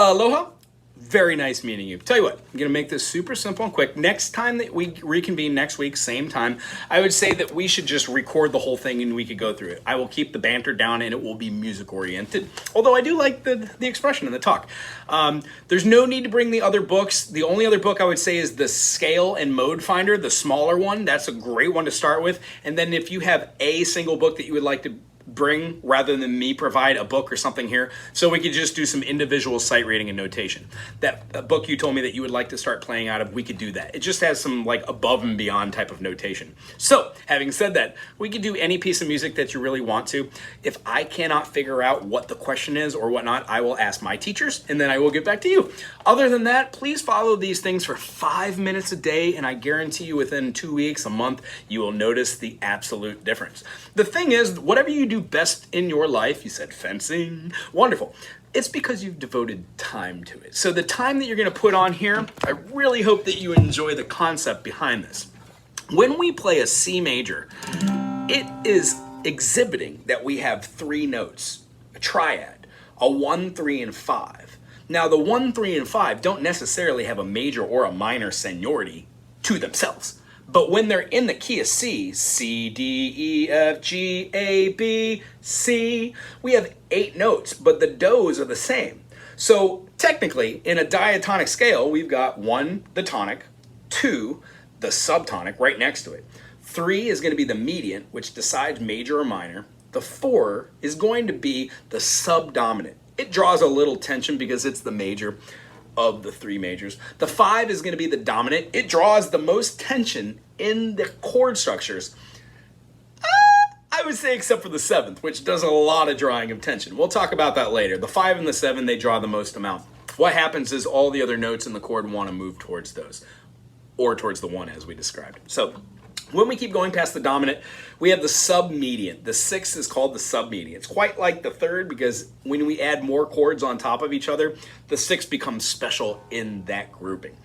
Aloha. Very nice meeting you. Tell you what, I'm going to make this super simple and quick. Next time that we reconvene next week, same time, I would say that we should just record the whole thing and we could go through it. I will keep the banter down and it will be music oriented. Although I do like the expression in the talk. There's no need to bring the other books. The only other book I would say is the Scale and Mode Finder, the smaller one. That's a great one to start with. And then if you have a single book that you would like to bring rather than me provide a book or something here, so we could just do some individual sight reading and notation. That book you told me that you would like to start playing out of, we could do that. It just has some like above and beyond type of notation. So having said that, we could do any piece of music that you really want to. If I cannot figure out what the question is or whatnot, I will ask my teachers and then I will get back to you. Other than that, please follow these things for 5 minutes a day, and I guarantee you within 2 weeks, a month, you will notice the absolute difference. The thing is, whatever you do best in your life, you said fencing, wonderful. It's because you've devoted time to it. So the time that you're going to put on here, I really hope that you enjoy the concept behind this. When we play a C major, it is exhibiting that we have 3 notes, a triad, a 1, 3, and 5. Now the 1, 3, and 5 don't necessarily have a major or a minor seniority to themselves. But when they're in the key of C, C, D, E, F, G, A, B, C, we have 8 notes, but the do's are the same. So technically, in a diatonic scale, we've got 1, the tonic, 2, the subtonic right next to it. 3 is going to be the median, which decides major or minor. The 4 is going to be the subdominant. It draws a little tension because it's the major of the 3 majors. The 5 is going to be the dominant. It draws the most tension in the chord structures. I would say except for the 7th, which does a lot of drawing of tension. We'll talk about that later. The 5 and the 7, they draw the most amount. What happens is all the other notes in the chord want to move towards those, or towards the 1 as we described. So when we keep going past the dominant, we have the submedian. The 6th is called the submedian. It's quite like the 3rd because when we add more chords on top of each other, the 6th becomes special in that grouping.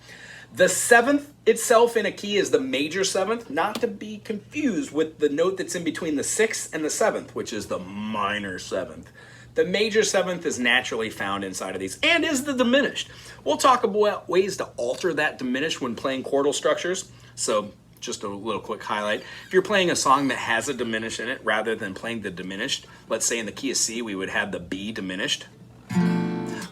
The 7th itself in a key is the major 7th, not to be confused with the note that's in between the 6th and the 7th, which is the minor 7th. The major 7th is naturally found inside of these and is the diminished. We'll talk about ways to alter that diminished when playing chordal structures. So just a little quick highlight. If you're playing a song that has a diminished in it, rather than playing the diminished, let's say in the key of C, we would have the B diminished.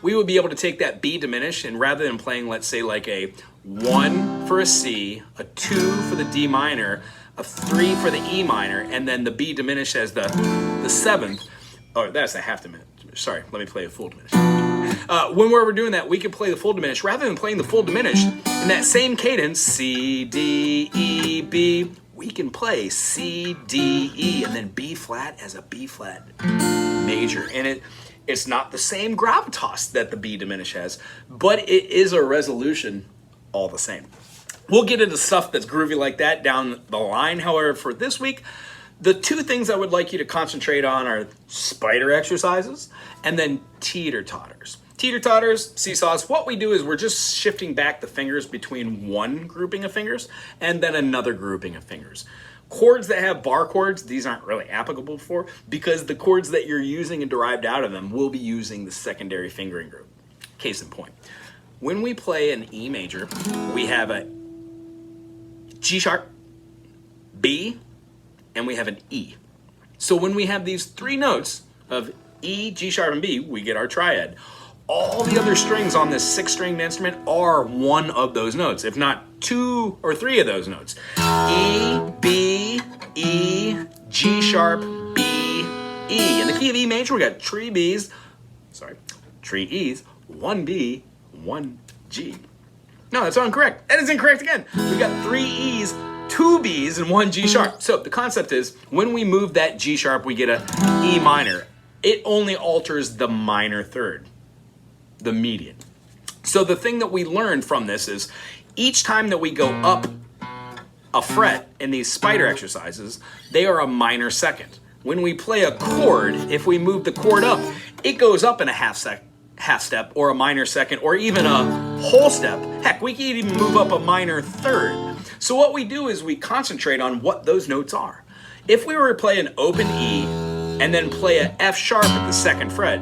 We would be able to take that B diminished, and rather than playing, let's say like a 1 for a C, a 2 for the D minor, a 3 for the E minor, and then the B diminished as the 7th, or that's a half diminished. Sorry, let me play a full diminished. When we're doing that, we could play the full diminished. Rather than playing the full diminished, in that same cadence, C, D, E, B, we can play C, D, E, and then B flat as a B flat major. And it's not the same gravitas that the B diminished has, but it is a resolution all the same. We'll get into stuff that's groovy like that down the line. However, for this week, the 2 things I would like you to concentrate on are spider exercises and then teeter-totters. Teeter-totters, seesaws, what we do is we're just shifting back the fingers between one grouping of fingers and then another grouping of fingers. Chords that have bar chords, these aren't really applicable for, because the chords that you're using and derived out of them will be using the secondary fingering group. Case in point, when we play an E major, we have a G sharp, B, and we have an E. So when we have these 3 notes of E, G sharp, and B, we get our triad. All the other strings on this 6-stringed instrument are one of those notes, if not 2 or 3 of those notes. E, B, E, G sharp, B, E. In the key of E major, we got 3 E's, 1 B, 1 G. No, that's incorrect. That is incorrect again. We got 3 E's, 2 B's, and 1 G sharp. So the concept is when we move that G sharp, we get a E minor. It only alters the minor 3rd, the median. So the thing that we learned from this is each time that we go up a fret in these spider exercises, they are a minor 2nd. When we play a chord, if we move the chord up, it goes up in a half step or a minor 2nd or even a whole step. Heck, we can even move up a minor 3rd. So what we do is we concentrate on what those notes are. If we were to play an open E and then play an F sharp at the 2nd fret,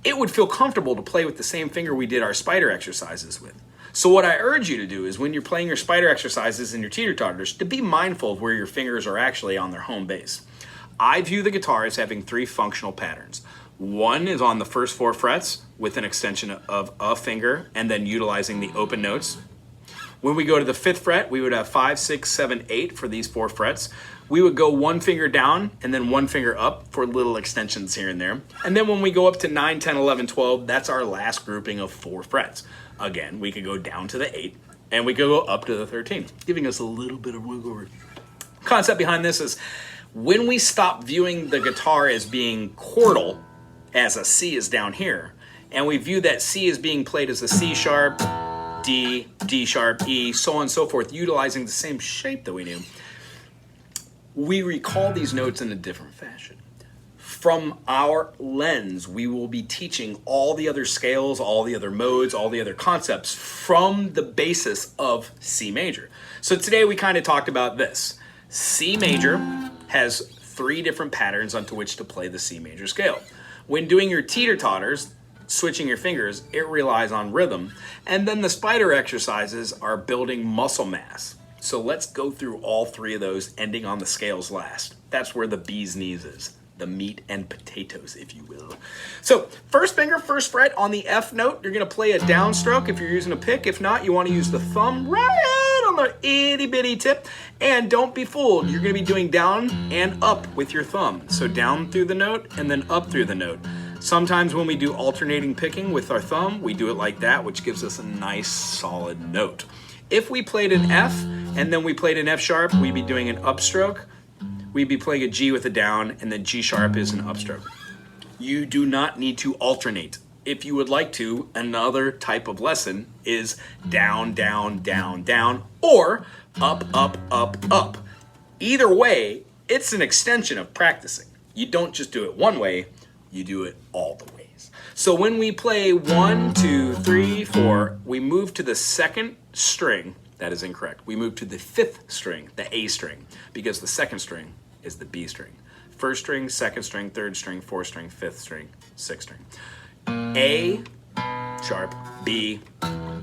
it would feel comfortable to play with the same finger we did our spider exercises with. So what I urge you to do is when you're playing your spider exercises and your teeter-totters, to be mindful of where your fingers are actually on their home base. I view the guitar as having 3 functional patterns. One is on the first 4 frets with an extension of a finger and then utilizing the open notes. When we go to the 5th fret, we would have 5, 6, 7, 8 for these 4 frets. We would go 1 finger down and then 1 finger up for little extensions here and there. And then when we go up to 9, 10, 11, 12, that's our last grouping of 4 frets. Again, we could go down to the 8 and we could go up to the 13, giving us a little bit of wiggle room. Concept behind this is when we stop viewing the guitar as being chordal, as a C is down here, and we view that C as being played as a C sharp, D, D sharp, E, so on and so forth, utilizing the same shape that we knew, we recall these notes in a different fashion. From our lens, we will be teaching all the other scales, all the other modes, all the other concepts from the basis of C major. So today we kind of talked about this. C major has 3 different patterns onto which to play the C major scale. When doing your teeter-totters, switching your fingers, it relies on rhythm. And then the spider exercises are building muscle mass. So let's go through all 3 of those, ending on the scales last. That's where the bee's knees is. The meat and potatoes, if you will. So first finger, first fret on the F note, you're gonna play a downstroke if you're using a pick. If not, you wanna use the thumb right on the itty bitty tip. And don't be fooled, you're gonna be doing down and up with your thumb. So down through the note and then up through the note. Sometimes when we do alternating picking with our thumb, we do it like that, which gives us a nice solid note. If we played an F and then we played an F sharp, we'd be doing an upstroke. We'd be playing a G with a down, and then G sharp is an upstroke. You do not need to alternate. If you would like to, another type of lesson is down, down, down, down, or up, up, up, up. Either way, it's an extension of practicing. You don't just do it one way, you do it all the ways. So when we play 1, 2, 3, 4, we move to the 2nd string. That is incorrect. We move to the 5th string, the A string, because the 2nd string is the B string. 1st string, 2nd string, 3rd string, 4th string, 5th string, 6th string. A sharp, B,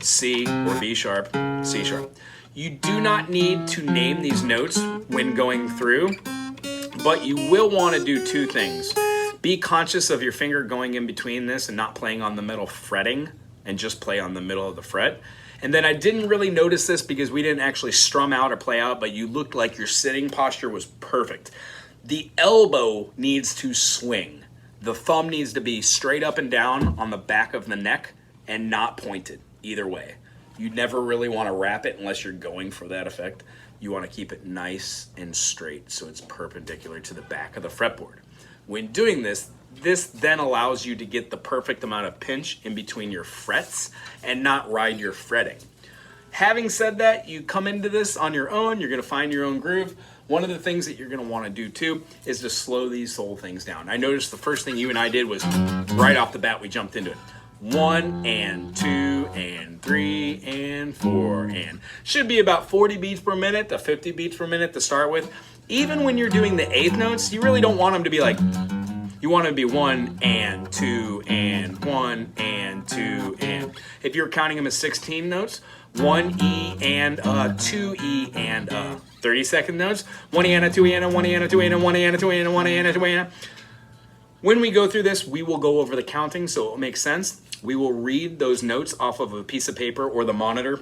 C, or B sharp, C sharp. You do not need to name these notes when going through, but you will want to do 2 things. Be conscious of your finger going in between this and not playing on the middle fretting, and just play on the middle of the fret. And then I didn't really notice this because we didn't actually strum out or play out, but you looked like your sitting posture was perfect. The elbow needs to swing. The thumb needs to be straight up and down on the back of the neck and not pointed either way. You never really want to wrap it unless you're going for that effect. You want to keep it nice and straight so it's perpendicular to the back of the fretboard. When doing this, this then allows you to get the perfect amount of pinch in between your frets and not ride your fretting. Having said that, you come into this on your own, you're gonna find your own groove. One of the things that you're gonna wanna do too is to slow these whole things down. I noticed the first thing you and I did was right off the bat, we jumped into it. 1 and 2 and 3 and 4 and should be about 40 beats per minute to 50 beats per minute to start with. Even when you're doing the 8th notes, you really don't want them to be like, you want to be 1 and 2 and 1 and 2 and. If you're counting them as 16 notes, 1 E and 2 E and 30-second notes, 1 E and a 2 E and a 1 E and a 2 E and a 1 E and a 2 E and a 1 E and a 2 E and a. When we go through this, we will go over the counting so it will make sense. We will read those notes off of a piece of paper or the monitor,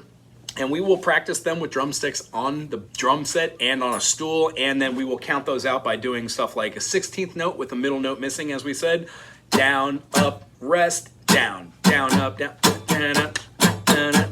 and we will practice them with drumsticks on the drum set and on a stool, and then we will count those out by doing stuff like a 16th note with a middle note missing, as we said. Down, up, rest, down, down, up, down, down, up, down, up,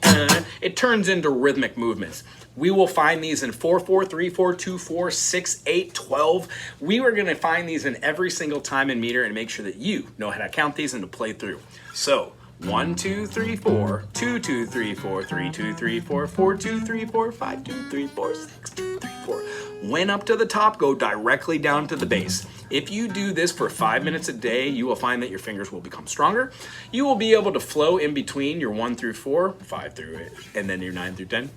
down, up. It turns into rhythmic movements. We will find these in 4/4, 3/4, 2/4, 6/8, 12. We are going to find these in every single time in meter and make sure that you know how to count these and to play through. So 1, 2, 3, 4, 2, 2, 3, 4, 3, 2, 3, 4, 4, 2, 3, 4, 5, 2, 3, 4, 6, 2, 3, 4. When up to the top, go directly down to the bass. If you do this for 5 minutes a day, you will find that your fingers will become stronger. You will be able to flow in between your 1 through 4, 5 through 8, and then your 9 through 10.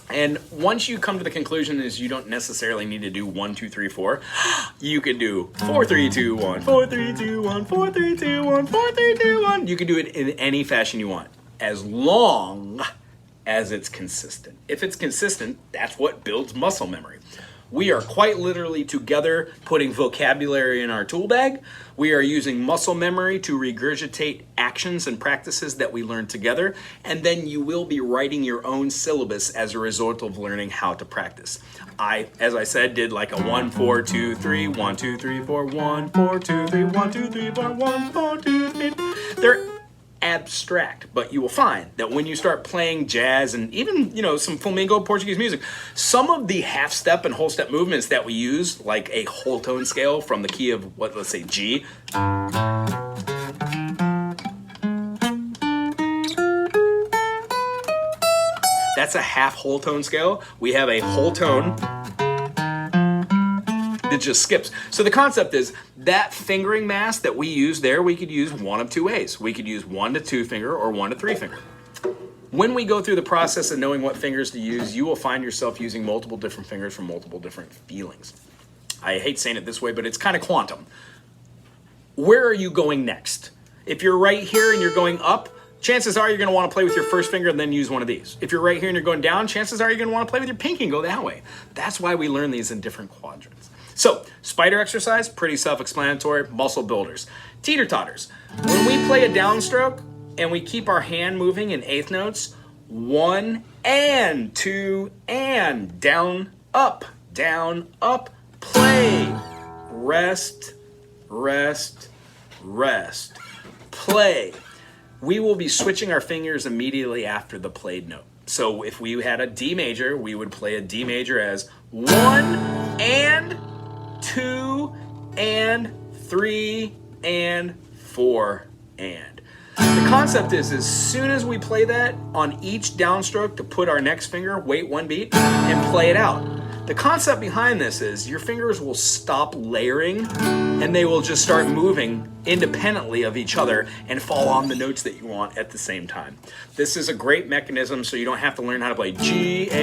And once you come to the conclusion is you don't necessarily need to do 1, 2, 3, 4, you could do 4, 3, 2, 1, 4, 3, 2, 1, 4, 3, 2, 1, 4, 3, 2, 1. You can do it in any fashion you want, as long as it's consistent. If it's consistent, that's what builds muscle memory. We are quite literally together putting vocabulary in our tool bag. We are using muscle memory to regurgitate actions and practices that we learn together. And then you will be writing your own syllabus as a result of learning how to practice. I, as I said, did like a 1, 4, 2, 3, 1, 2, 3, 4, 1, 4, 2, 3, 1, 2, 3, 4, 1, 4, 2, 3. They're abstract, but you will find that when you start playing jazz and even, some flamenco Portuguese music, some of the half step and whole step movements that we use, like a whole tone scale from the key of let's say G, that's a half whole tone scale. We have a whole tone that just skips. So the concept is that fingering mass that we use there, we could use one of two ways. We could use 1 to 2 finger or 1 to 3 finger. When we go through the process of knowing what fingers to use, you will find yourself using multiple different fingers for multiple different feelings. I hate saying it this way, but it's kind of quantum. Where are you going next? If you're right here and you're going up, chances are you're going to want to play with your first finger and then use one of these. If you're right here and you're going down, chances are you're going to want to play with your pinky and go that way. That's why we learn these in different quadrants. So, spider exercise, pretty self-explanatory, muscle builders. Teeter-totters. When we play a downstroke and we keep our hand moving in eighth notes, 1 and 2 and down, up, play, rest, rest, rest, play. We will be switching our fingers immediately after the played note. So if we had a D major, we would play a D major as 1 and 2 and 3 and 4 and. The concept is as soon as we play that on each downstroke to put our next finger, wait 1 beat, and play it out. The concept behind this is your fingers will stop layering and they will just start moving independently of each other and fall on the notes that you want at the same time. This is a great mechanism so you don't have to learn how to play G, D,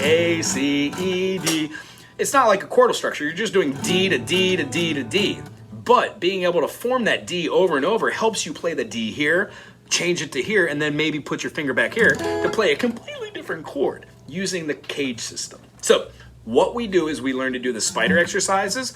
A, C, E, D. It's not like a chordal structure. You're just doing D to D to D to D. But being able to form that D over and over helps you play the D here, change it to here, and then maybe put your finger back here to play a completely different chord using the cage system. So what we do is we learn to do the spider exercises,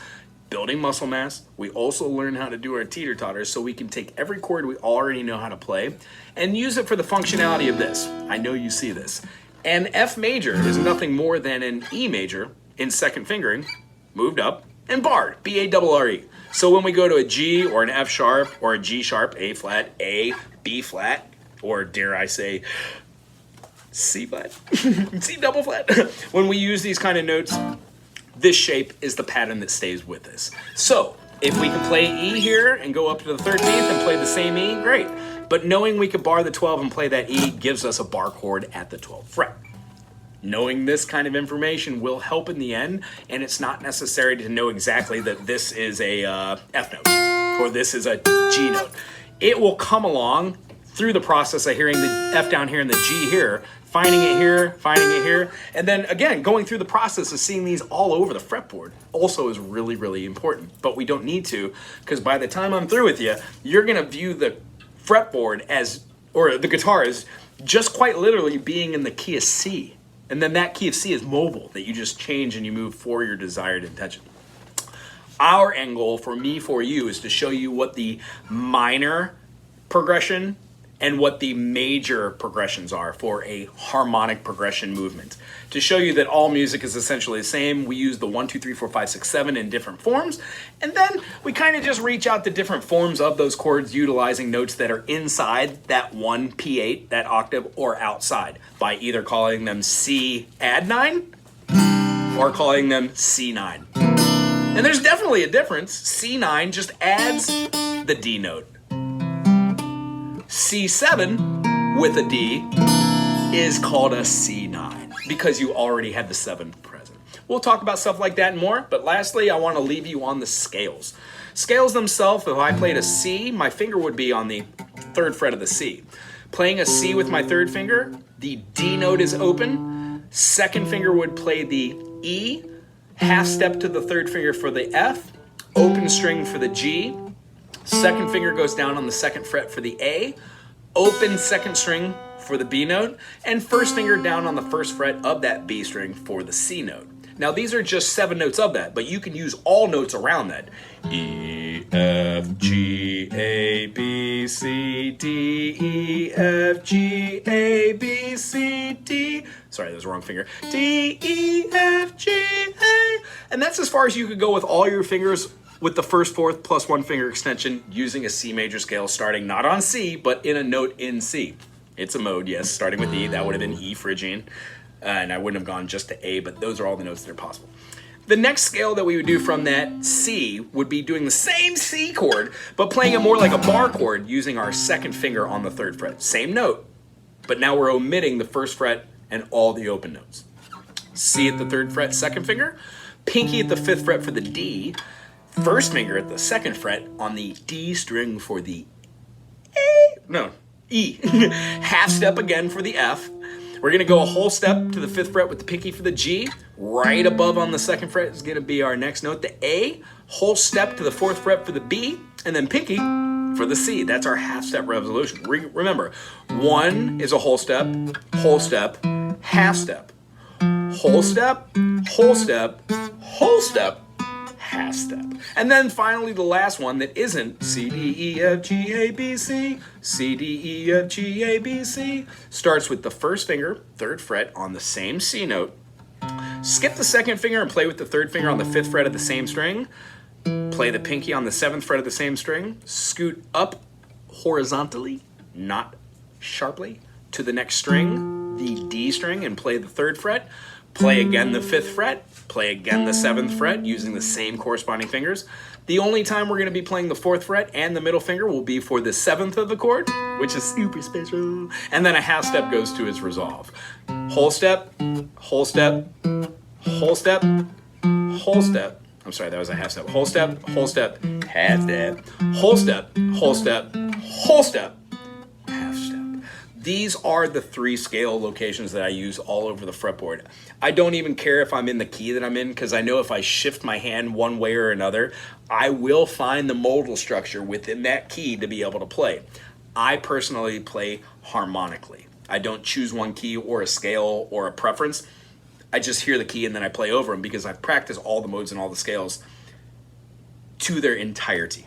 building muscle mass. We also learn how to do our teeter-totters so we can take every chord we already know how to play and use it for the functionality of this. I know you see this. An F major is nothing more than an E major in second fingering, moved up, and barred, B-A-R-R-E. So when we go to a G or an F sharp or a G sharp, A flat, A, B flat, or dare I say, C flat, C double flat. When we use these kind of notes, this shape is the pattern that stays with us. So if we can play E here and go up to the 13th and play the same E, great. But knowing we could bar the 12 and play that E gives us a bar chord at the 12th fret. Knowing this kind of information will help in the end, and it's not necessary to know exactly that this is a F note or this is a G note. It will come along through the process of hearing the F down here and the G here, finding it here, and then again, going through the process of seeing these all over the fretboard also is really, really important. But we don't need to, because by the time I'm through with you, you're gonna view the fretboard as, or the guitar as just quite literally being in the key of C. And then that key of C is mobile, that you just change and you move for your desired intention. Our end goal for me, for you, is to show you what the minor progression and what the major progressions are for a harmonic progression movement. To show you that all music is essentially the same, we use the 1, 2, 3, 4, 5, 6, 7 in different forms, and then we kind of just reach out to different forms of those chords utilizing notes that are inside that 1 P8, that octave, or outside, by either calling them C add 9 or calling them C9. And there's definitely a difference. C9 just adds the D note. C7 with a D is called a C9 because you already had the 7 present. We'll talk about stuff like that and more, but lastly, I want to leave you on the scales. Scales themselves, if I played a C, my finger would be on the 3rd fret of the C. Playing a C with my third finger, the D note is open. Second finger would play the E, half step to the third finger for the F, open string for the G. Second finger goes down on the second fret for the A, open second string for the B note, and first finger down on the first fret of that B string for the C note. Now these are just 7 notes of that, but you can use all notes around that. E, F, G, A, B, C, D, E, F, G, A, B, C, D. Sorry, that was the wrong finger. D, E, F, G, A. And that's as far as you could go with all your fingers with the first, fourth, plus 1 finger extension using a C major scale starting not on C, but in a note in C. It's a mode, yes, starting with E. That would have been E Phrygian. And I wouldn't have gone just to A, but those are all the notes that are possible. The next scale that we would do from that C would be doing the same C chord, but playing it more like a bar chord using our second finger on the third fret. Same note, but now we're omitting the first fret and all the open notes. C at the third fret, second finger. Pinky at the fifth fret for the D. First finger at the second fret on the D string for the E. Half step again for the F. We're gonna go a whole step to the fifth fret with the pinky for the G. Right above on the second fret is gonna be our next note, the A. Whole step to the fourth fret for the B, and then pinky for the C. That's our half step resolution. Remember, 1 is a whole step, half step. Whole step, whole step, whole step, half step. And then finally the last one that isn't C, D, E, F, G, A, B, C, C, D, E, F, G, A, B, C, starts with the first finger, third fret on the same C note. Skip the second finger and play with the third finger on the fifth fret of the same string. Play the pinky on the seventh fret of the same string. Scoot up horizontally, not sharply, to the next string, the D string, and play the third fret. Play again the fifth fret, play again the seventh fret using the same corresponding fingers. The only time we're going to be playing the fourth fret and the middle finger will be for the seventh of the chord, which is super special. And then a half step goes to its resolve. Whole step, whole step, whole step, whole step. I'm sorry, that was a half step. Whole step, half step, whole step, whole step, whole step, half step. These are the 3 scale locations that I use all over the fretboard. I don't even care if I'm in the key that I'm in, because I know if I shift my hand one way or another, I will find the modal structure within that key to be able to play. I personally play harmonically. I don't choose one key or a scale or a preference. I just hear the key and then I play over them because I've practiced all the modes and all the scales to their entirety.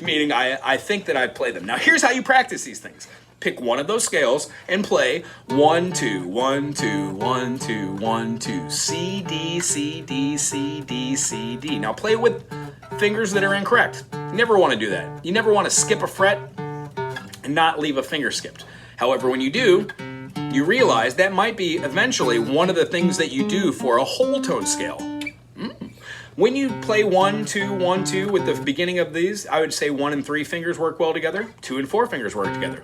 Meaning I think that I play them. Now here's how you practice these things. Pick one of those scales and play 1, 2, 1, 2, 1, 2, 1, 2, C, D, C, D, C, D, C, D. Now play with fingers that are incorrect. You never want to do that. You never want to skip a fret and not leave a finger skipped. However, when you do, you realize that might be eventually one of the things that you do for a whole tone scale. When you play 1, 2, 1, 2 with the beginning of these, I would say 1 and 3 fingers work well together, 2 and 4 fingers work together.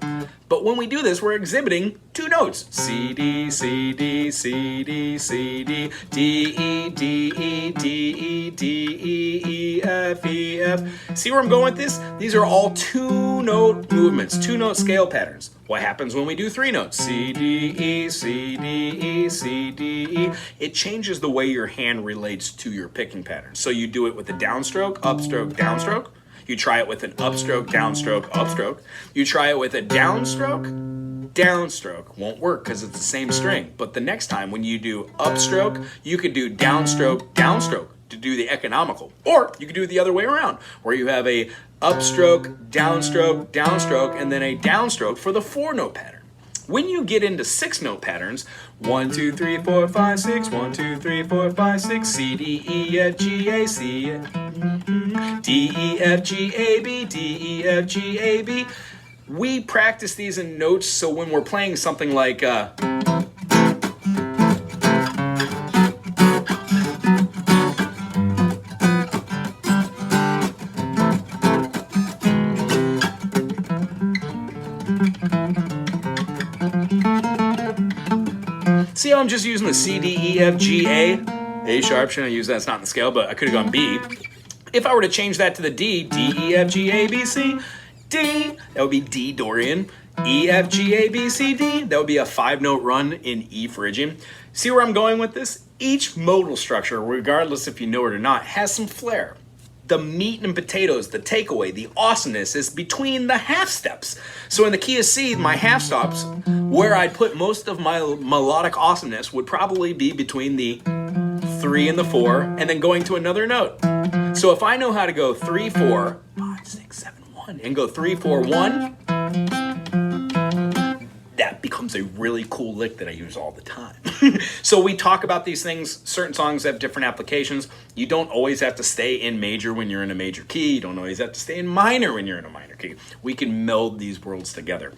But when we do this, we're exhibiting 2 notes. C, D, C, D, C, D, C, D, D, E, D, E, D, E, D, E, E, F, E, F. See where I'm going with this? These are all 2-note movements, 2-note scale patterns. What happens when we do 3 notes? C, D, E, C, D, E, C, D, E. It changes the way your hand relates to your picking pattern. So you do it with a downstroke, upstroke, downstroke. You try it with an upstroke, downstroke, upstroke. You try it with a downstroke, downstroke. Won't work because it's the same string. But the next time when you do upstroke, you could do downstroke, downstroke to do the economical. Or you could do it the other way around, where you have a upstroke, downstroke, downstroke, and then a downstroke for the 4-note pattern. When you get into 6-note patterns, 1, 2, 3, 4, 5, 6, 1, 2, 3, 4, 5, 6, C, D, E, F, G, A, C, D, E, F, G, A, B, D, E, F, G, A, B. We practice these in notes, so when we're playing something like see how I'm just using the C, D, E, F, G, A sharp, shouldn't I use that? It's not in the scale, but I could have gone B. If I were to change that to the D, D, E, F, G, A, B, C, D, that would be D Dorian. E, F, G, A, B, C, D, that would be a 5-note run in E Phrygian. See where I'm going with this? Each modal structure, regardless if you know it or not, has some flair. The meat and potatoes, the takeaway, the awesomeness is between the half steps. So in the key of C, my half stops, where I'd put most of my melodic awesomeness would probably be between the 3 and the 4, and then going to another note. So if I know how to go 3, 4, 5, 6, 7, 1, and go 3, 4, 1, that becomes a really cool lick that I use all the time. So we talk about these things. Certain songs have different applications. You don't always have to stay in major when you're in a major key. You don't always have to stay in minor when you're in a minor key. We can meld these worlds together.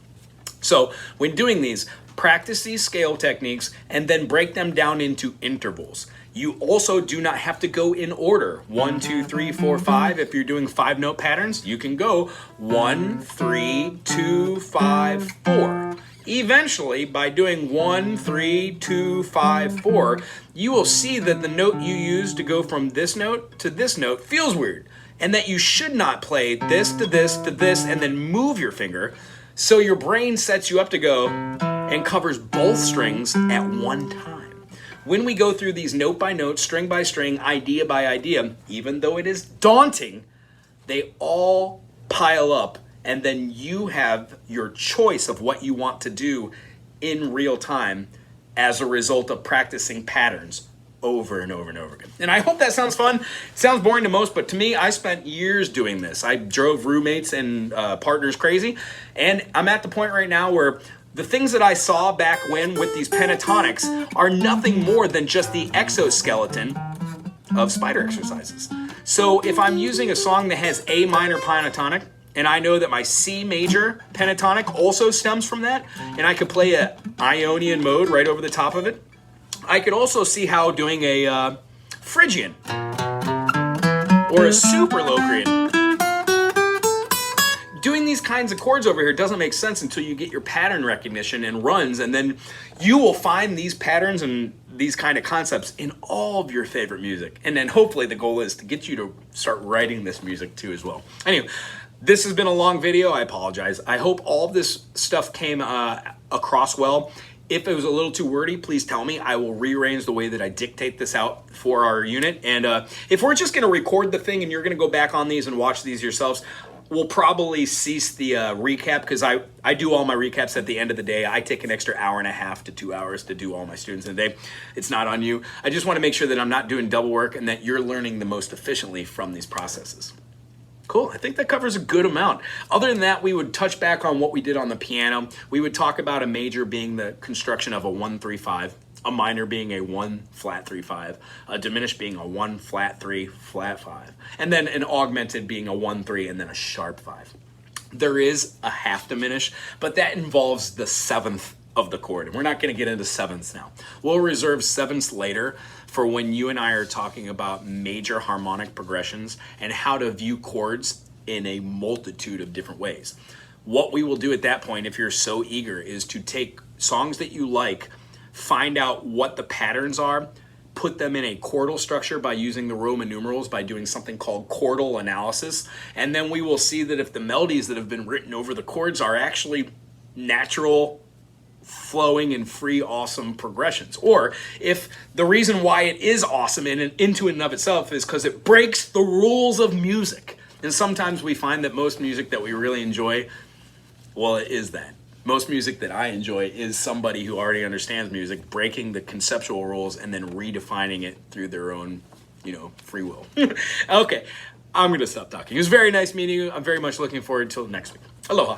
So when doing these, practice these scale techniques and then break them down into intervals. You also do not have to go in order. 1, 2, 3, 4, 5. If you're doing 5-note patterns, you can go 1, 3, 2, 5, 4. Eventually, by doing 1, 3, 2, 5, 4, you will see that the note you use to go from this note to this note feels weird, and that you should not play this to this to this and then move your finger. So your brain sets you up to go and covers both strings at one time. When we go through these note by note, string by string, idea by idea, even though it is daunting, they all pile up, and then you have your choice of what you want to do in real time as a result of practicing patterns over and over and over again. And I hope that sounds fun. It sounds boring to most, but to me, I spent years doing this. I drove roommates and partners crazy, and I'm at the point right now where the things that I saw back when with these pentatonics are nothing more than just the exoskeleton of spider exercises. So if I'm using a song that has A minor pentatonic, and I know that my C major pentatonic also stems from that, and I could play a Ionian mode right over the top of it, I could also see how doing a Phrygian or a super Locrian, doing these kinds of chords over here doesn't make sense until you get your pattern recognition and runs, and then you will find these patterns and these kind of concepts in all of your favorite music. And then hopefully the goal is to get you to start writing this music too as well. Anyway, this has been a long video. I apologize. I hope all of this stuff came across well. If it was a little too wordy, please tell me. I will rearrange the way that I dictate this out for our unit. And if we're just going to record the thing and you're going to go back on these and watch these yourselves, we'll probably cease the recap, because I do all my recaps at the end of the day. I take an extra 1.5 to 2 hours to do all my students in a day. It's not on you. I just want to make sure that I'm not doing double work and that you're learning the most efficiently from these processes. Cool, I think that covers a good amount. Other than that, we would touch back on what we did on the piano. We would talk about a major being the construction of a 1-3-5, a minor being a 1-flat-3-5, a diminished being a 1-flat-3-flat-5, and then an augmented being a 1-3 and then a sharp 5. There is a half diminish, but that involves the 7th of the chord, and we're not going to get into 7ths now. We'll reserve 7ths later for when you and I are talking about major harmonic progressions and how to view chords in a multitude of different ways. What we will do at that point, if you're so eager, is to take songs that you like, find out what the patterns are, put them in a chordal structure by using the Roman numerals, by doing something called chordal analysis, and then we will see that if the melodies that have been written over the chords are actually natural, flowing and free, awesome progressions, or if the reason why it is awesome into and of itself is because it breaks the rules of music. And sometimes we find that most music that we really enjoy, well, it is that. Most music that I enjoy is somebody who already understands music breaking the conceptual rules and then redefining it through their own, free will. Okay, I'm gonna stop talking. It was very nice meeting you. I'm very much looking forward to next week. Aloha.